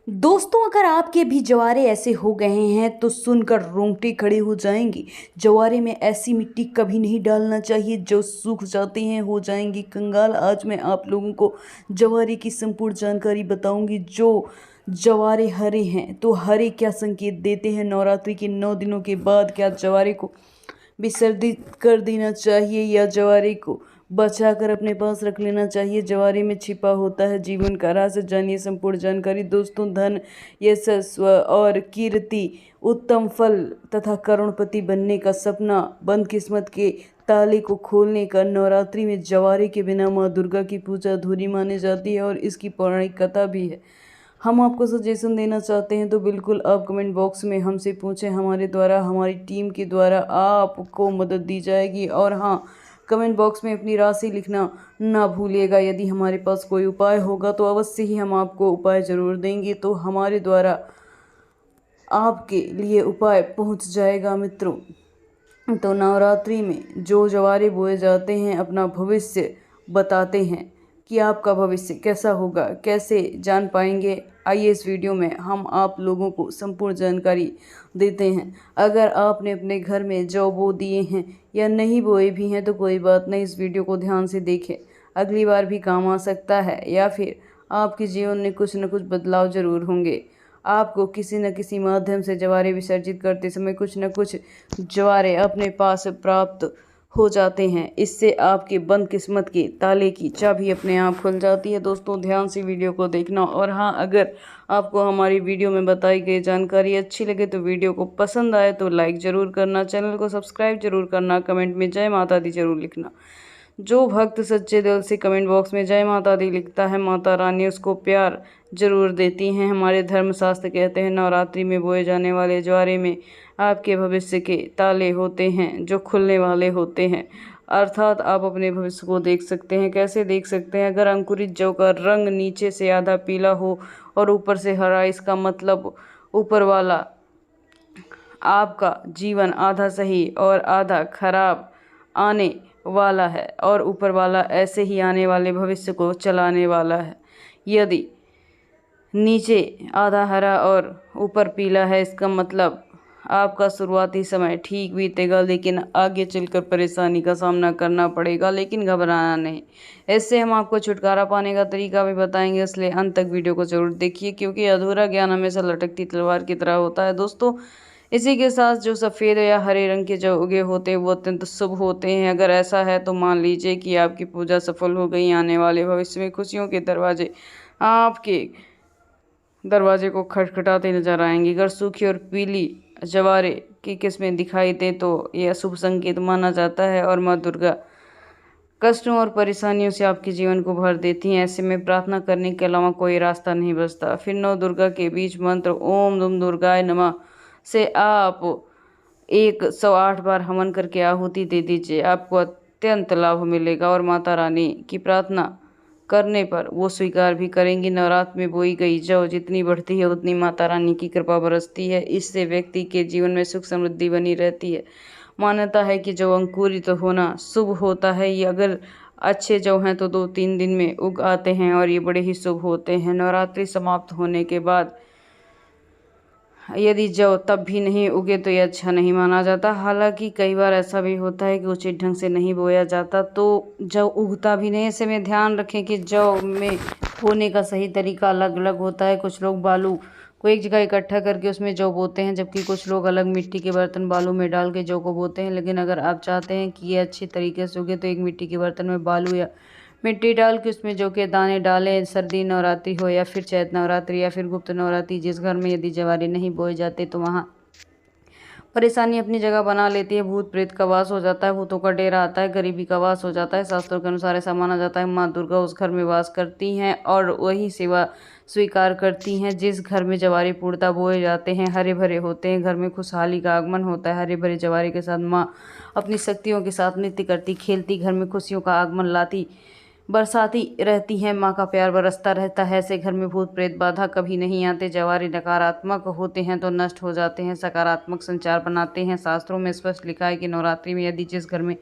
दोस्तों, अगर आपके भी जवारे ऐसे हो गए हैं तो सुनकर रोंगटे खड़े हो जाएंगे। जवारे में ऐसी मिट्टी कभी नहीं डालना चाहिए जो सूख जाते हैं, हो जाएंगे कंगाल। आज मैं आप लोगों को जवारे की संपूर्ण जानकारी बताऊंगी। जो जवारे हरे हैं तो हरे क्या संकेत देते हैं। नवरात्रि के 9 दिनों के बाद क्या जवारे को विसर्जित कर देना चाहिए या जवारे को बचा कर अपने पास रख लेना चाहिए। जवारे में छिपा होता है जीवन का राज। जानिए संपूर्ण जानकारी। दोस्तों, धन, यशस्व और कीर्ति, उत्तम फल तथा करोड़पति बनने का सपना, बंद किस्मत के ताले को खोलने का। नवरात्रि में जवारे के बिना माँ दुर्गा की पूजा अधूरी मानी जाती है और इसकी पौराणिक कथा भी है। हम आपको सजेशन देना चाहते हैं तो बिल्कुल आप कमेंट बॉक्स में हमसे पूछें। हमारे द्वारा, हमारी टीम के द्वारा आपको मदद दी जाएगी। और हाँ, कमेंट बॉक्स में अपनी राशि लिखना ना भूलिएगा। यदि हमारे पास कोई उपाय होगा तो अवश्य ही हम आपको उपाय ज़रूर देंगे। तो हमारे द्वारा आपके लिए उपाय पहुंच जाएगा मित्रों। तो नवरात्रि में जो जवारे बोए जाते हैं अपना भविष्य बताते हैं कि आपका भविष्य कैसा होगा, कैसे जान पाएंगे। आइए इस वीडियो में हम आप लोगों को संपूर्ण जानकारी देते हैं। अगर आपने अपने घर में जौ बो दिए हैं या नहीं बोए भी हैं तो कोई बात नहीं, इस वीडियो को ध्यान से देखें, अगली बार भी काम आ सकता है। या फिर आपके जीवन में कुछ न कुछ बदलाव जरूर होंगे। आपको किसी न किसी माध्यम से जवारे विसर्जित करते समय कुछ न कुछ जवारे अपने पास प्राप्त हो जाते हैं। इससे आपके बंद किस्मत के ताले की चाबी अपने आप खुल जाती है। दोस्तों, ध्यान से वीडियो को देखना। और हाँ, अगर आपको हमारी वीडियो में बताई गई जानकारी अच्छी लगे तो वीडियो को पसंद आए तो लाइक ज़रूर करना, चैनल को सब्सक्राइब जरूर करना, कमेंट में जय माता दी जरूर लिखना। जो भक्त सच्चे दिल से कमेंट बॉक्स में जय माता दी लिखता है, माता रानी उसको प्यार जरूर देती हैं। हमारे धर्मशास्त्र कहते हैं नवरात्रि में बोए जाने वाले ज्वारे में आपके भविष्य के ताले होते हैं जो खुलने वाले होते हैं। अर्थात आप अपने भविष्य को देख सकते हैं। कैसे देख सकते हैं? अगर अंकुरित जौ का रंग नीचे से आधा पीला हो और ऊपर से हरा, इसका मतलब ऊपर वाला आपका जीवन आधा सही और आधा खराब आने वाला है और ऊपर वाला ऐसे ही आने वाले भविष्य को चलाने वाला है। यदि नीचे आधा हरा और ऊपर पीला है, इसका मतलब आपका शुरुआती समय ठीक बीतेगा, लेकिन आगे चलकर परेशानी का सामना करना पड़ेगा। लेकिन घबराना नहीं, इससे हम आपको छुटकारा पाने का तरीका भी बताएंगे, इसलिए अंत तक वीडियो को जरूर देखिए, क्योंकि अधूरा ज्ञान हमेशा लटकती तलवार की तरह होता है। दोस्तों, इसी के साथ जो सफ़ेद या हरे रंग के जो उगे होते हैं वो अत्यंत शुभ होते हैं। अगर ऐसा है तो मान लीजिए कि आपकी पूजा सफल हो गई। आने वाले भविष्य में खुशियों के दरवाजे आपके दरवाजे को खटखटाते नजर आएंगे। अगर सूखी और पीली जवारे की किस्में दिखाई दे तो यह शुभ संकेत माना जाता है और माँ दुर्गा कष्टों और परेशानियों से आपके जीवन को भर देती हैं। ऐसे में प्रार्थना करने के अलावा कोई रास्ता नहीं बचता। फिर 9 दुर्गा के बीच मंत्र ओम दुम दुर्गाय नमः से आप 108 बार हवन करके आहुति दे दीजिए। आपको अत्यंत लाभ मिलेगा और माता रानी की प्रार्थना करने पर वो स्वीकार भी करेंगी। नवरात्र में बोई गई जौ जितनी बढ़ती है उतनी माता रानी की कृपा बरसती है। इससे व्यक्ति के जीवन में सुख समृद्धि बनी रहती है। मान्यता है कि जौ अंकुरित होना शुभ होता है। ये अगर अच्छे जौ हैं तो 2-3 दिन में उग आते हैं और ये बड़े ही शुभ होते हैं। नवरात्रि समाप्त होने के बाद यदि जौ तब भी नहीं उगे तो यह अच्छा नहीं माना जाता। हालांकि कई बार ऐसा भी होता है कि उचित ढंग से नहीं बोया जाता तो जौ उगता भी नहीं। ऐसे में ध्यान रखें कि जौ में बोने का सही तरीका अलग अलग होता है। कुछ लोग बालू को एक जगह इकट्ठा करके उसमें जौ बोते हैं, जबकि कुछ लोग अलग मिट्टी के बर्तन बालू में डाल के जौ को बोते हैं। लेकिन अगर आप चाहते हैं कि ये अच्छे तरीके से उगे तो एक मिट्टी के बर्तन में बालू या मिट्टी डाल के उसमें जौ के दाने डालें। सर्दी नवरात्रि हो या फिर चैत नवरात्रि या फिर गुप्त नवरात्रि, जिस घर में यदि जवारे नहीं बोए जाते तो वहाँ परेशानी अपनी जगह बना लेती है। भूत प्रेत का वास हो जाता है, भूतों का डेरा आता है, गरीबी का वास हो जाता है। शास्त्रों के अनुसार ऐसा माना जाता है माँ दुर्गा उस घर में वास करती हैं और वही सेवा स्वीकार करती हैं जिस घर में जवारे पूर्णतः बोए जाते हैं, हरे भरे होते हैं। घर में खुशहाली का आगमन होता है। हरे भरे जवारे के साथ माँ अपनी शक्तियों के साथ नृत्य करती खेलती घर में खुशियों का आगमन लाती बरसाती रहती है। माँ का प्यार बरसता रहता है। ऐसे घर में भूत प्रेत बाधा कभी नहीं आते। जवारे नकारात्मक होते हैं तो नष्ट हो जाते हैं, सकारात्मक संचार बनाते हैं। शास्त्रों में स्पष्ट लिखा है कि नवरात्रि में यदि जिस घर में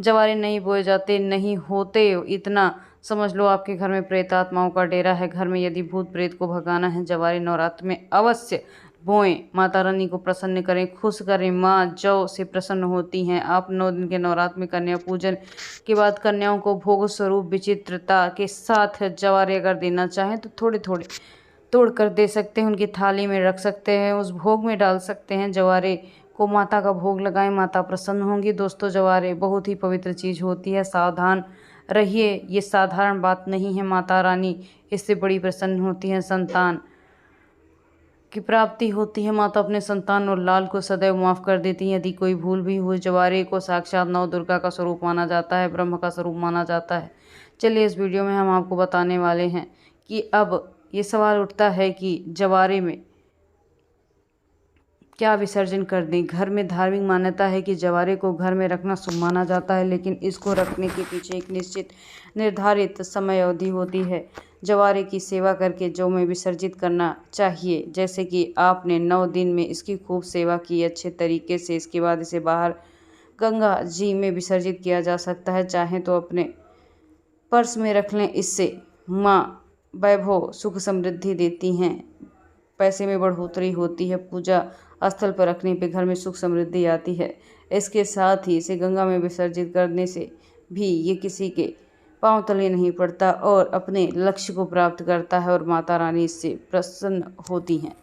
जवारे नहीं बोए जाते नहीं होते, इतना समझ लो आपके घर में प्रेत आत्माओं का डेरा है। घर में यदि भूत प्रेत को भगाना है, जवारे नवरात्र में अवश्य बोएं। माता रानी को प्रसन्न करें, खुश करें। माँ जौ से प्रसन्न होती हैं। आप 9 दिन के नवरात्र में कन्या पूजन के बाद कन्याओं को भोग स्वरूप विचित्रता के साथ जवारे अगर देना चाहें तो थोड़े थोड़े तोड़ कर दे सकते हैं, उनकी थाली में रख सकते हैं, उस भोग में डाल सकते हैं। जवारे को माता का भोग लगाएं, माता प्रसन्न होंगी। दोस्तों, जवारे बहुत ही पवित्र चीज़ होती है, सावधान रहिए। ये साधारण बात नहीं है, माता रानी इससे बड़ी प्रसन्न होती हैं। संतान की प्राप्ति होती है। माता अपने संतान और लाल को सदैव माफ़ कर देती हैं यदि कोई भूल भी हुई। जवारे को साक्षात नौ दुर्गा का स्वरूप माना जाता है, ब्रह्म का स्वरूप माना जाता है। चलिए, इस वीडियो में हम आपको बताने वाले हैं कि अब ये सवाल उठता है कि जवारे में क्या विसर्जन कर दें। घर में धार्मिक मान्यता है कि जवारे को घर में रखना शुभ माना जाता है, लेकिन इसको रखने के पीछे एक निश्चित निर्धारित समय अवधि होती है। जवारे की सेवा करके जौ में विसर्जित करना चाहिए। जैसे कि आपने 9 दिन में इसकी खूब सेवा की अच्छे तरीके से, इसके बाद इसे बाहर गंगा जी में विसर्जित किया जा सकता है। चाहें तो अपने पर्स में रख लें। इससे माँ वैभव सुख समृद्धि देती हैं, पैसे में बढ़ोतरी होती है। पूजा स्थल पर रखने पे घर में सुख समृद्धि आती है। इसके साथ ही इसे गंगा में विसर्जित करने से भी ये किसी के पांव तले नहीं पड़ता और अपने लक्ष्य को प्राप्त करता है और माता रानी इससे प्रसन्न होती हैं।